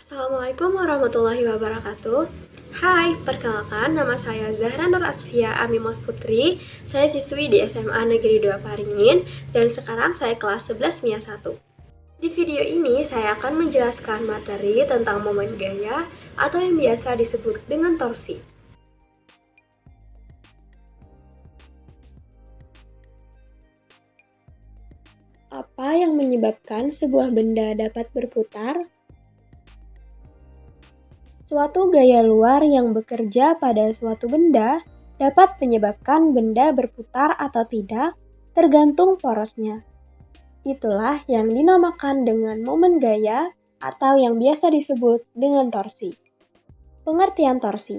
Assalamualaikum warahmatullahi wabarakatuh. Hai, perkenalkan nama saya Zahra Nur Asfia Amimos Putri. Saya siswi di SMA Negeri 2 Paringin dan sekarang saya kelas 11 MIA 1. Di video ini saya akan menjelaskan materi tentang momen gaya atau yang biasa disebut dengan torsi. Apa yang menyebabkan sebuah benda dapat berputar? Suatu gaya luar yang bekerja pada suatu benda dapat menyebabkan benda berputar atau tidak, tergantung porosnya. Itulah yang dinamakan dengan momen gaya atau yang biasa disebut dengan torsi. Pengertian torsi.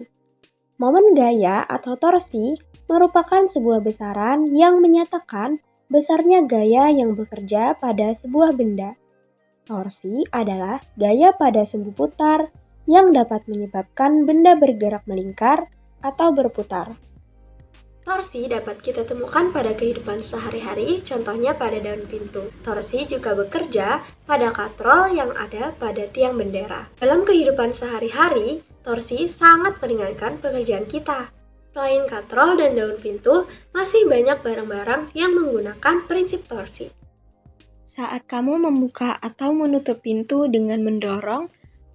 Momen gaya atau torsi merupakan sebuah besaran yang menyatakan besarnya gaya yang bekerja pada sebuah benda. Torsi adalah gaya pada sumbu putar yang dapat menyebabkan benda bergerak melingkar atau berputar. Torsi dapat kita temukan pada kehidupan sehari-hari, contohnya pada daun pintu. Torsi juga bekerja pada katrol yang ada pada tiang bendera. Dalam kehidupan sehari-hari, torsi sangat meringankan pekerjaan kita. Selain katrol dan daun pintu, masih banyak barang-barang yang menggunakan prinsip torsi. Saat kamu membuka atau menutup pintu dengan mendorong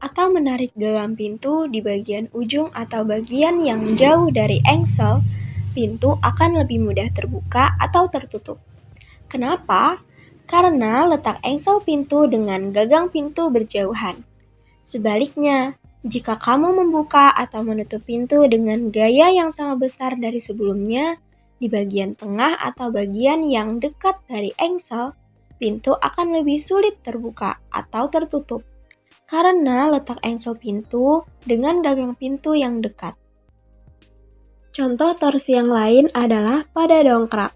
atau menarik gagang pintu di bagian ujung atau bagian yang jauh dari engsel, pintu akan lebih mudah terbuka atau tertutup. Kenapa? Karena letak engsel pintu dengan gagang pintu berjauhan. Sebaliknya, jika kamu membuka atau menutup pintu dengan gaya yang sama besar dari sebelumnya, di bagian tengah atau bagian yang dekat dari engsel, pintu akan lebih sulit terbuka atau tertutup karena letak engsel pintu dengan gagang pintu yang dekat. Contoh torsi yang lain adalah pada dongkrak.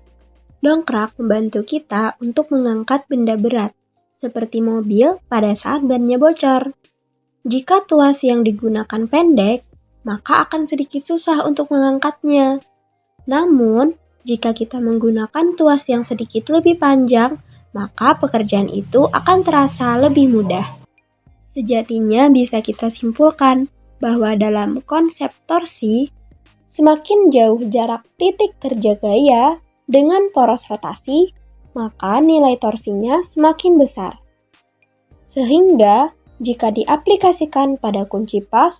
Dongkrak membantu kita untuk mengangkat benda berat, seperti mobil pada saat bannya bocor. Jika tuas yang digunakan pendek, maka akan sedikit susah untuk mengangkatnya. Namun, jika kita menggunakan tuas yang sedikit lebih panjang, maka pekerjaan itu akan terasa lebih mudah. Sejatinya bisa kita simpulkan bahwa dalam konsep torsi, semakin jauh jarak titik kerja gaya dengan poros rotasi, maka nilai torsinya semakin besar. Sehingga, jika diaplikasikan pada kunci pas,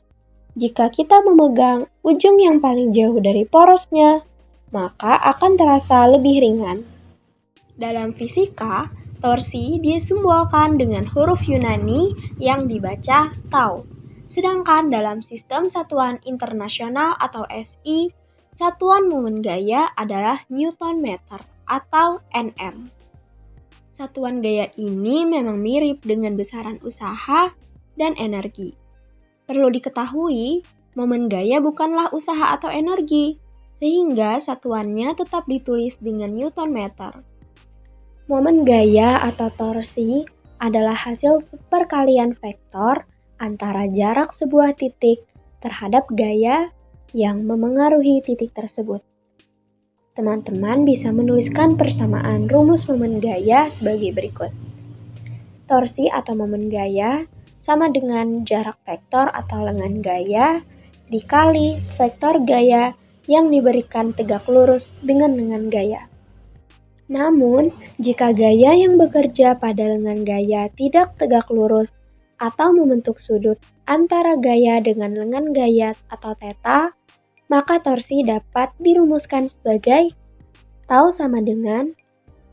jika kita memegang ujung yang paling jauh dari porosnya, maka akan terasa lebih ringan. Dalam fisika, torsi disimbolkan dengan huruf Yunani yang dibaca tau. Sedangkan dalam sistem satuan internasional atau SI, satuan momen gaya adalah Newton meter atau Nm. Satuan gaya ini memang mirip dengan besaran usaha dan energi. Perlu diketahui, momen gaya bukanlah usaha atau energi, sehingga satuannya tetap ditulis dengan Newton meter. Momen gaya atau torsi adalah hasil perkalian vektor antara jarak sebuah titik terhadap gaya yang memengaruhi titik tersebut. Teman-teman bisa menuliskan persamaan rumus momen gaya sebagai berikut. Torsi atau momen gaya sama dengan jarak vektor atau lengan gaya dikali vektor gaya yang diberikan tegak lurus dengan lengan gaya. Namun, jika gaya yang bekerja pada lengan gaya tidak tegak lurus atau membentuk sudut antara gaya dengan lengan gaya atau theta, maka torsi dapat dirumuskan sebagai tau sama dengan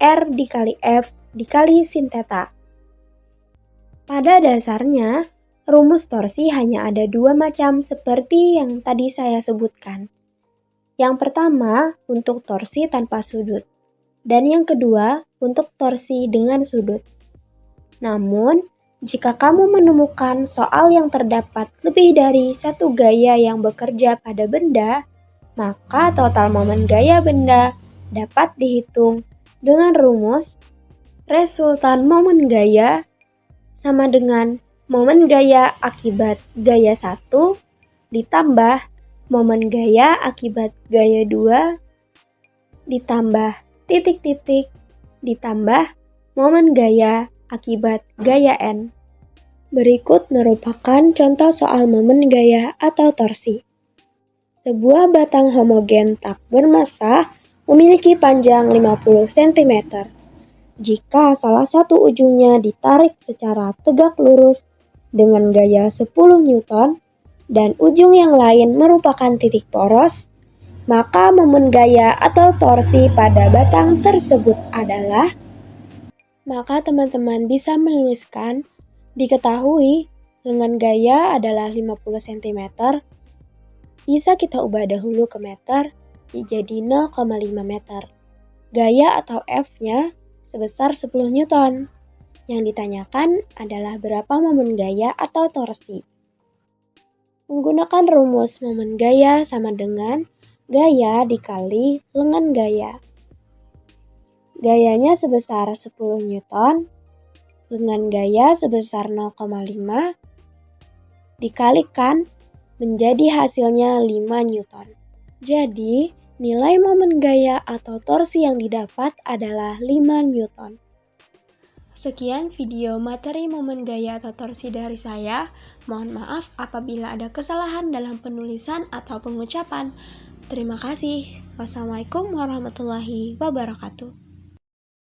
R dikali F dikali sin theta. Pada dasarnya, rumus torsi hanya ada dua macam seperti yang tadi saya sebutkan. Yang pertama, untuk torsi tanpa sudut. Dan yang kedua, untuk torsi dengan sudut. Namun, jika kamu menemukan soal yang terdapat lebih dari satu gaya yang bekerja pada benda, maka total momen gaya benda dapat dihitung dengan rumus resultan momen gaya sama dengan momen gaya akibat gaya 1 ditambah momen gaya akibat gaya 2 ditambah titik-titik ditambah momen gaya akibat gaya N. Berikut merupakan contoh soal momen gaya atau torsi. Sebuah batang homogen tak bermassa memiliki panjang 50 cm. Jika salah satu ujungnya ditarik secara tegak lurus dengan gaya 10 Newton dan ujung yang lain merupakan titik poros, maka momen gaya atau torsi pada batang tersebut adalah, maka teman-teman bisa menuliskan, diketahui lengan gaya adalah 50 cm, bisa kita ubah dahulu ke meter jadi 0,5 meter. Gaya atau F-nya sebesar 10 Newton. Yang ditanyakan adalah berapa momen gaya atau torsi. Menggunakan rumus momen gaya sama dengan gaya dikali lengan gaya. Gayanya sebesar 10 Newton, lengan gaya sebesar 0,5, dikalikan menjadi hasilnya 5 Newton. Jadi, nilai momen gaya atau torsi yang didapat adalah 5 Newton. Sekian video materi momen gaya atau torsi dari saya. Mohon maaf apabila ada kesalahan dalam penulisan atau pengucapan. Terima kasih. Wassalamualaikum warahmatullahi wabarakatuh.